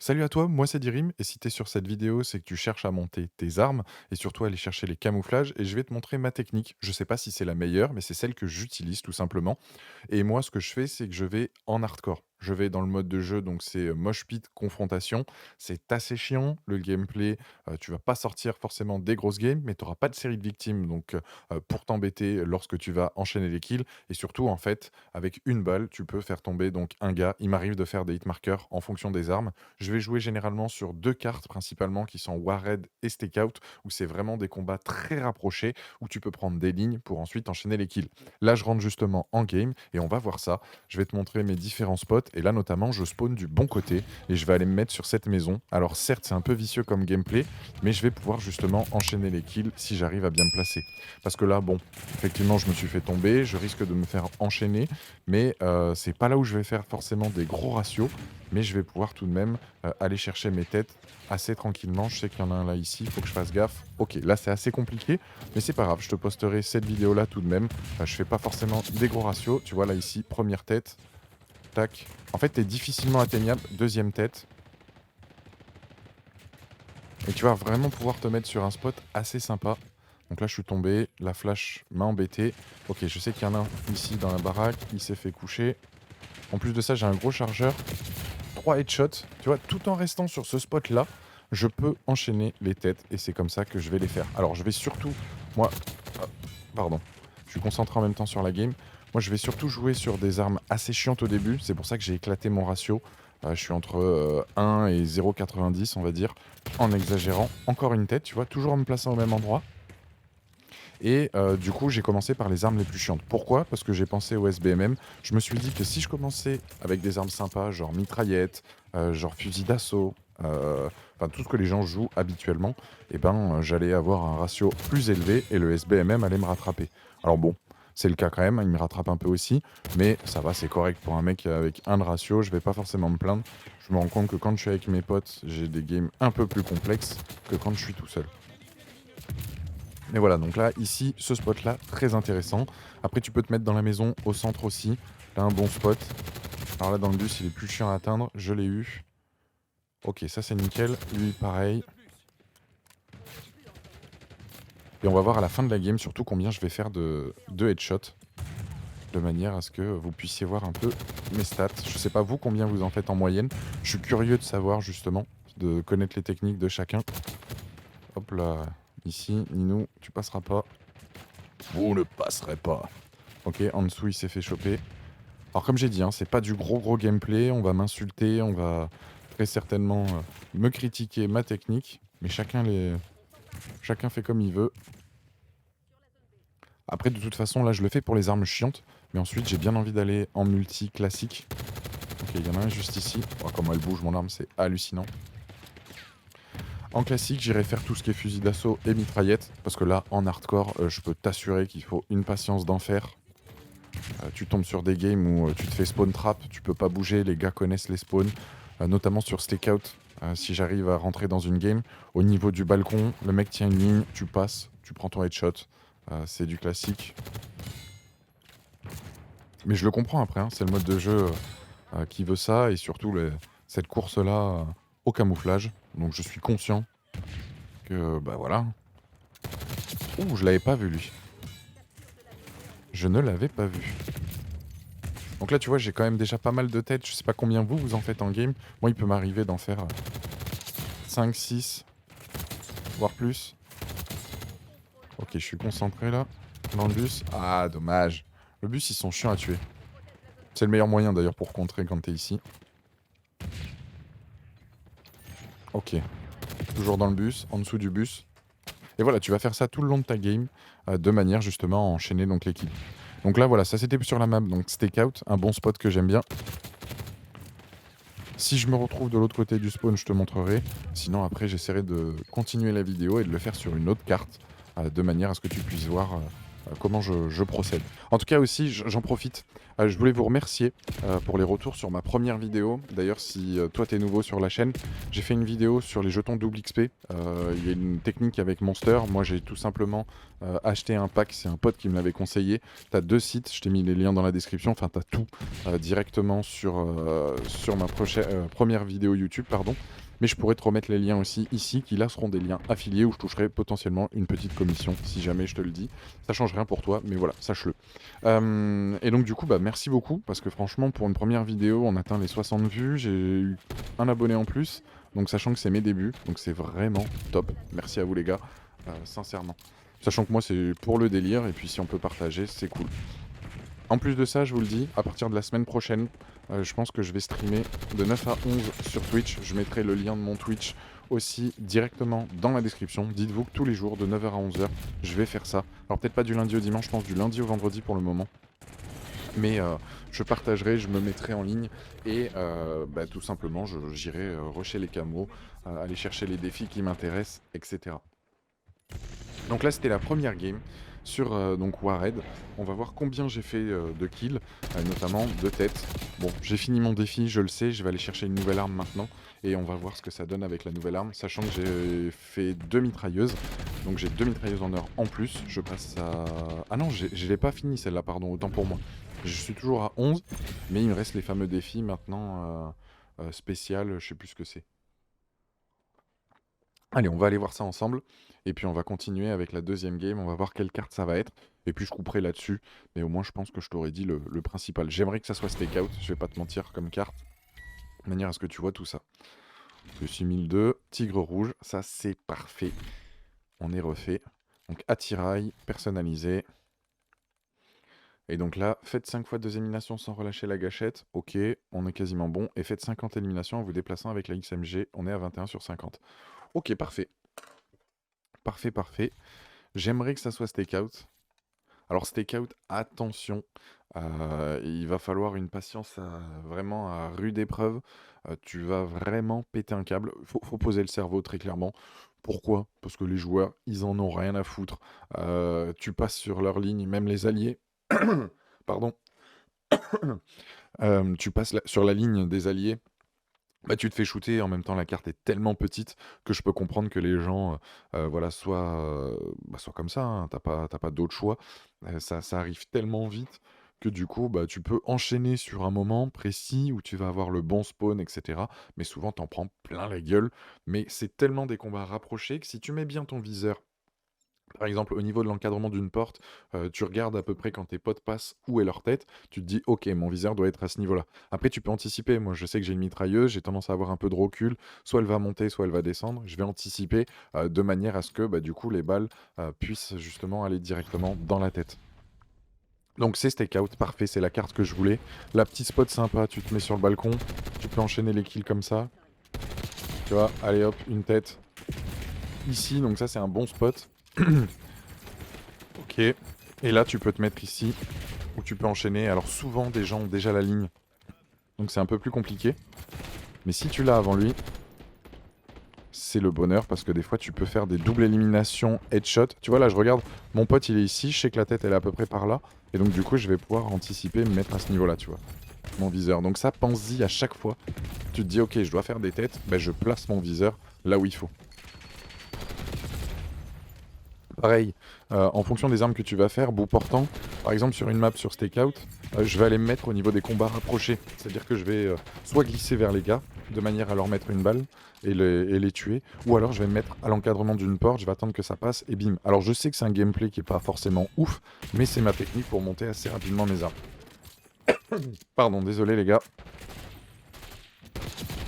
Salut à toi, moi c'est Dirim, et si t'es sur cette vidéo, c'est que tu cherches à monter tes armes, et surtout aller chercher les camouflages, et je vais te montrer ma technique. Je sais pas si c'est la meilleure, mais c'est celle que j'utilise tout simplement. Et moi, ce que je fais, c'est que je vais en hardcore. Je vais dans le mode de jeu, donc c'est mosh pit confrontation. C'est assez chiant, le gameplay. Tu vas pas sortir forcément des grosses games, mais tu n'auras pas de série de victimes, donc pour t'embêter lorsque tu vas enchaîner les kills. Et surtout, en fait, avec une balle, tu peux faire tomber donc un gars. Il m'arrive de faire des hitmarkers en fonction des armes. Je vais jouer généralement sur 2 cartes principalement qui sont Warhead et Stakeout, où c'est vraiment des combats très rapprochés, où tu peux prendre des lignes pour ensuite enchaîner les kills. Là, je rentre justement en game et on va voir ça. Je vais te montrer mes différents spots et là notamment, je spawn du bon côté et je vais aller me mettre sur cette maison. Alors certes, c'est un peu vicieux comme gameplay, mais je vais pouvoir justement enchaîner les kills si j'arrive à bien me placer. Parce que là, bon, effectivement, je me suis fait tomber, je risque de me faire enchaîner, mais c'est pas là où je vais faire forcément des gros ratios, mais je vais pouvoir tout de même aller chercher mes têtes assez tranquillement. Je sais qu'il y en a un là ici, il faut que je fasse gaffe. Ok, là c'est assez compliqué, mais c'est pas grave, je te posterai cette vidéo là tout de même. Je fais pas forcément des gros ratios. Tu vois là ici, première tête, tac. En fait, t'es difficilement atteignable, deuxième tête. Et tu vas vraiment pouvoir te mettre sur un spot assez sympa. Donc là, je suis tombé, la flash m'a embêté. Ok, je sais qu'il y en a un ici dans la baraque, il s'est fait coucher. En plus de ça, j'ai un gros chargeur. 3 headshots, tu vois, tout en restant sur ce spot-là, je peux enchaîner les têtes et c'est comme ça que je vais les faire. Alors je vais surtout, moi, pardon, je suis concentré en même temps sur la game. Moi, je vais surtout jouer sur des armes assez chiantes au début. C'est pour ça que j'ai éclaté mon ratio. Je suis entre 1 et 0,90, on va dire, en exagérant. Encore une tête, tu vois, toujours en me plaçant au même endroit. Et du coup, j'ai commencé par les armes les plus chiantes. Pourquoi? Parce que j'ai pensé au SBMM. Je me suis dit que si je commençais avec des armes sympas, genre mitraillette, genre fusil d'assaut, enfin tout ce que les gens jouent habituellement, et ben, j'allais avoir un ratio plus élevé et le SBMM allait me rattraper. Alors bon, c'est le cas quand même, hein, il me rattrape un peu aussi, mais ça va, c'est correct pour un mec avec un de ratio, je vais pas forcément me plaindre. Je me rends compte que quand je suis avec mes potes, j'ai des games un peu plus complexes que quand je suis tout seul. Mais voilà, donc là, ici, ce spot-là, très intéressant. Après, tu peux te mettre dans la maison, au centre aussi. Là, un bon spot. Alors là, dans le bus, il est plus chiant à atteindre. Je l'ai eu. Ok, ça c'est nickel. Lui, pareil. Et on va voir à la fin de la game, surtout combien je vais faire de headshots. De manière à ce que vous puissiez voir un peu mes stats. Je sais pas vous combien vous en faites en moyenne. Je suis curieux de savoir justement, de connaître les techniques de chacun. Hop là, ici, Ninou, tu passeras pas. Vous ne passerez pas. Ok, en dessous, il s'est fait choper. Alors comme j'ai dit, hein, c'est pas du gros gameplay, on va m'insulter, on va très certainement me critiquer ma technique, mais chacun fait comme il veut. Après de toute façon là je le fais pour les armes chiantes, mais ensuite j'ai bien envie d'aller en multi classique. Ok, il y en a un juste ici. Oh, comment elle bouge mon arme, c'est hallucinant. En classique, j'irai faire tout ce qui est fusil d'assaut et mitraillette, parce que là, en hardcore, je peux t'assurer qu'il faut une patience d'enfer. Tu tombes sur des games où tu te fais spawn trap, tu peux pas bouger, les gars connaissent les spawns, notamment sur Stakeout. Si j'arrive à rentrer dans une game, au niveau du balcon, le mec tient une ligne, tu passes, tu prends ton headshot. C'est du classique. Mais je le comprends après, hein, c'est le mode de jeu qui veut ça, et surtout cette course-là au camouflage. Donc je suis conscient que, bah voilà. Ouh, je l'avais pas vu lui. Je ne l'avais pas vu. Donc là, tu vois, j'ai quand même déjà pas mal de têtes. Je sais pas combien vous en faites en game. Moi, il peut m'arriver d'en faire 5, 6, voire plus. Ok, je suis concentré là. Dans le bus. Ah, dommage. Le bus, ils sont chiants à tuer. C'est le meilleur moyen d'ailleurs pour contrer quand t'es ici. Ok. Toujours dans le bus, en dessous du bus. Et voilà, tu vas faire ça tout le long de ta game, de manière justement à enchaîner donc l'équipe. Donc là, voilà, ça c'était sur la map, donc Stakeout, un bon spot que j'aime bien. Si je me retrouve de l'autre côté du spawn, je te montrerai. Sinon, après, j'essaierai de continuer la vidéo et de le faire sur une autre carte, de manière à ce que tu puisses voir comment je procède. En tout cas aussi, j'en profite Je voulais vous remercier pour les retours sur ma première vidéo. D'ailleurs, si toi t'es nouveau sur la chaîne, j'ai fait une vidéo sur les jetons double XP. Il y a une technique avec Monster. Moi, j'ai tout simplement acheté un pack. C'est un pote qui me l'avait conseillé. T'as 2 sites, je t'ai mis les liens dans la description. Enfin, t'as tout directement sur ma première vidéo YouTube, pardon. Mais je pourrais te remettre les liens aussi ici, qui là seront des liens affiliés où je toucherai potentiellement une petite commission, si jamais je te le dis. Ça change rien pour toi, mais voilà, sache-le. Et donc du coup, bah merci beaucoup, parce que franchement, pour une première vidéo, on atteint les 60 vues, j'ai eu un abonné en plus, donc sachant que c'est mes débuts, donc c'est vraiment top. Merci à vous les gars, sincèrement. Sachant que moi c'est pour le délire, et puis si on peut partager, c'est cool. En plus de ça, je vous le dis, à partir de la semaine prochaine, je pense que je vais streamer de 9 à 11 sur Twitch. Je mettrai le lien de mon Twitch aussi directement dans la description. Dites-vous que tous les jours, de 9h à 11h, je vais faire ça. Alors peut-être pas du lundi au dimanche, je pense du lundi au vendredi pour le moment. Mais je partagerai, je me mettrai en ligne et bah, tout simplement, j'irai rusher les camos, aller chercher les défis qui m'intéressent, etc. Donc là, c'était la première game sur donc Warhead. On va voir combien j'ai fait de kills, notamment de têtes. Bon, j'ai fini mon défi, je le sais, je vais aller chercher une nouvelle arme maintenant. Et on va voir ce que ça donne avec la nouvelle arme, sachant que j'ai fait 2 mitrailleuses. Donc j'ai 2 mitrailleuses en heure en plus. Je passe à... Ah non, je l'ai pas fini celle-là, pardon, autant pour moi. Je suis toujours à 11, mais il me reste les fameux défis maintenant spécial, je sais plus ce que c'est. Allez, on va aller voir ça ensemble. Et puis on va continuer avec la deuxième game. On va voir quelle carte ça va être. Et puis je couperai là-dessus. Mais au moins, je pense que je t'aurais dit le principal. J'aimerais que ça soit Stakeout. Je vais pas te mentir comme carte. De manière à ce que tu vois tout ça. Le 6002, Tigre Rouge. Ça, c'est parfait. On est refait. Donc attirail, personnalisé. Et donc là, faites 5 fois 2 éliminations sans relâcher la gâchette. Ok, on est quasiment bon. Et faites 50 éliminations en vous déplaçant avec la XMG. On est à 21 sur 50. Ok, parfait. Parfait, parfait. J'aimerais que ça soit Stakeout. Alors Stakeout, attention, il va falloir une patience vraiment à rude épreuve. Tu vas vraiment péter un câble. Faut poser le cerveau très clairement. Pourquoi? Parce que les joueurs, ils en ont rien à foutre. Tu passes sur leur ligne, même les alliés. Pardon. Tu passes sur la ligne des alliés. Bah, tu te fais shooter, en même temps la carte est tellement petite que je peux comprendre que les gens voilà, soient comme ça, hein, t'as pas d'autre choix. Ça arrive tellement vite que du coup bah, tu peux enchaîner sur un moment précis où tu vas avoir le bon spawn, etc. Mais souvent t'en prends plein la gueule. Mais c'est tellement des combats rapprochés que si tu mets bien ton viseur, par exemple, au niveau de l'encadrement d'une porte, tu regardes à peu près quand tes potes passent où est leur tête, tu te dis: «OK, mon viseur doit être à ce niveau-là». Après tu peux anticiper. Moi, je sais que j'ai une mitrailleuse, j'ai tendance à avoir un peu de recul, soit elle va monter, soit elle va descendre. Je vais anticiper, de manière à ce que, bah, du coup, les balles, puissent justement aller directement dans la tête. Donc c'est Stakeout, parfait, c'est la carte que je voulais. La petite spot sympa, tu te mets sur le balcon, tu peux enchaîner les kills comme ça. Tu vois? Allez hop, une tête ici, donc ça c'est un bon spot. Ok. Et là, tu peux te mettre ici, où tu peux enchaîner. Alors souvent, des gens ont déjà la ligne, donc c'est un peu plus compliqué. Mais si tu l'as avant lui, c'est le bonheur, parce que des fois, tu peux faire des doubles éliminations headshot. Tu vois, là, je regarde, mon pote, il est ici, je sais que la tête, elle est à peu près par là. Et donc, du coup, je vais pouvoir anticiper, me mettre à ce niveau-là, tu vois, mon viseur. Donc ça, pense-y à chaque fois. Tu te dis, ok, je dois faire des têtes, ben, je place mon viseur là où il faut. Pareil, en fonction des armes que tu vas faire, bout portant, par exemple sur une map sur Stakeout, je vais aller me mettre au niveau des combats rapprochés. C'est-à-dire que je vais soit glisser vers les gars, de manière à leur mettre une balle et les tuer, ou alors je vais me mettre à l'encadrement d'une porte, je vais attendre que ça passe et bim. Alors je sais que c'est un gameplay qui est pas forcément ouf, mais c'est ma technique pour monter assez rapidement mes armes. Pardon, désolé les gars.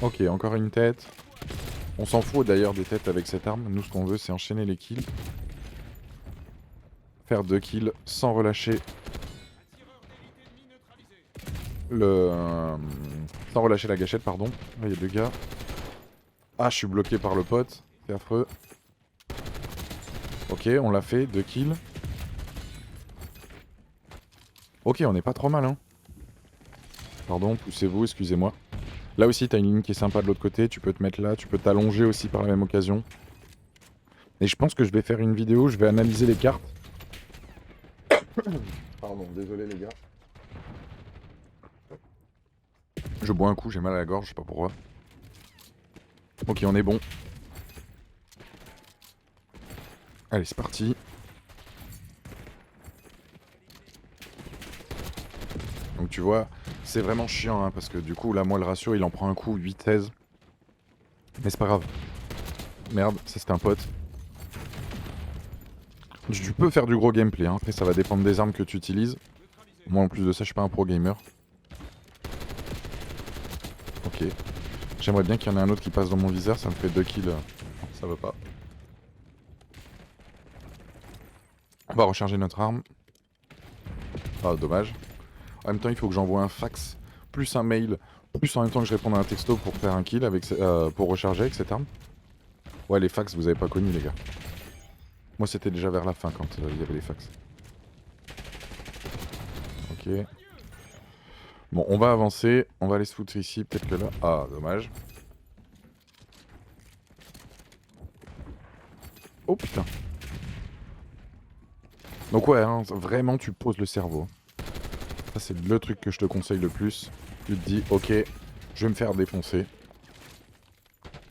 Ok, encore une tête. On s'en fout d'ailleurs des têtes avec cette arme. Nous, ce qu'on veut, c'est enchaîner les kills. Faire 2 kills sans relâcher sans relâcher la gâchette, pardon. Là, il y a 2 gars. Ah, je suis bloqué par le pote. C'est affreux. Ok, on l'a fait. 2 kills. Ok, on n'est pas trop mal, hein. Pardon, poussez-vous, excusez-moi. Là aussi, t'as une ligne qui est sympa de l'autre côté. Tu peux te mettre là. Tu peux t'allonger aussi par la même occasion. Et je pense que je vais faire une vidéo. Je vais analyser les cartes. Pardon, désolé les gars. Je bois un coup, j'ai mal à la gorge, je sais pas pourquoi. Ok, on est bon. Allez, c'est parti. Donc tu vois, c'est vraiment chiant, hein, parce que du coup, là, moi, le ratio, il en prend un coup 8-16. Mais c'est pas grave. Merde, ça c'était un pote. Tu peux faire du gros gameplay, hein. Après ça va dépendre des armes que tu utilises. Moi en plus de ça, je suis pas un pro gamer. Ok. J'aimerais bien qu'il y en ait un autre qui passe dans mon viseur, ça me fait 2 kills. Ça va pas. On va recharger notre arme. Ah, dommage. En même temps, il faut que j'envoie un fax, plus un mail, plus en même temps que je réponde à un texto pour faire un kill avec, pour recharger avec cette arme. Ouais, les fax, vous avez pas connu, les gars. Moi, c'était déjà vers la fin quand il y avait les fax. Ok. Bon, on va avancer. On va aller se foutre ici, peut-être que là. Ah, dommage. Oh putain. Donc ouais, hein, vraiment, tu poses le cerveau. Ça, c'est le truc que je te conseille le plus. Tu te dis, ok, je vais me faire défoncer.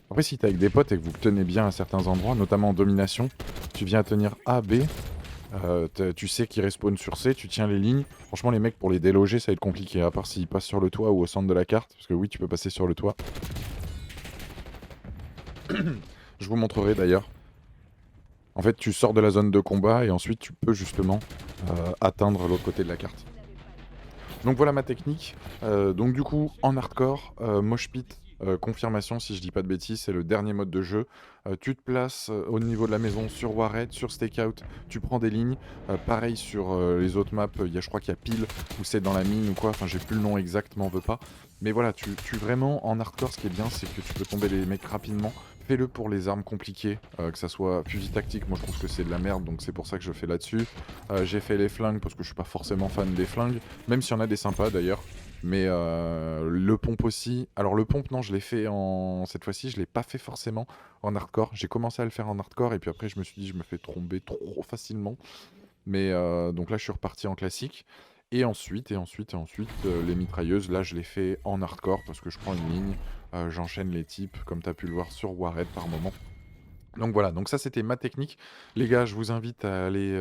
Après, si t'es avec des potes et que vous tenez bien à certains endroits, notamment en domination, tu viens à tenir A, B, tu sais qu'ils respawnent sur C, tu tiens les lignes. Franchement, les mecs, pour les déloger, ça va être compliqué, à part s'ils passent sur le toit ou au centre de la carte. Parce que oui, tu peux passer sur le toit. Je vous montrerai d'ailleurs. En fait, tu sors de la zone de combat et ensuite tu peux justement atteindre l'autre côté de la carte. Donc voilà ma technique. Donc du coup, en hardcore, mosh pit, confirmation si je dis pas de bêtises, c'est le dernier mode de jeu. Tu te places au niveau de la maison sur Warhead, sur Stakeout, tu prends des lignes. Pareil sur les autres maps, je crois qu'il y a pile où c'est dans la mine ou quoi, enfin j'ai plus le nom exact, m'en veux pas. Mais voilà, tu vraiment en hardcore, ce qui est bien, c'est que tu peux tomber les mecs rapidement. Fais-le pour les armes compliquées, que ça soit fusil tactique, moi je trouve que c'est de la merde, donc c'est pour ça que je fais là-dessus. J'ai fait les flingues parce que je suis pas forcément fan des flingues. Même s'il y en a des sympas d'ailleurs. Mais le pompe aussi. Alors le pompe, non, je l'ai fait en... Cette fois-ci, je l'ai pas fait forcément en hardcore. J'ai commencé à le faire en hardcore et puis après, je me suis dit, je me fais tromper trop facilement. Mais donc là, je suis reparti en classique. Et ensuite, les mitrailleuses, là, je les fais en hardcore parce que je prends une ligne, j'enchaîne les types, comme tu as pu le voir sur Warhead par moment. Donc voilà, donc ça c'était ma technique. Les gars, je vous invite à aller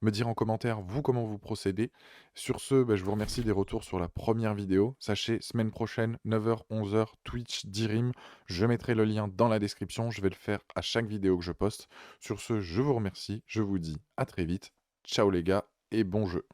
me dire en commentaire, vous, comment vous procédez. Sur ce, bah, je vous remercie des retours sur la première vidéo. Sachez, semaine prochaine, 9h, 11h, Twitch d'Irim. Je mettrai le lien dans la description. Je vais le faire à chaque vidéo que je poste. Sur ce, je vous remercie. Je vous dis à très vite. Ciao les gars et bon jeu.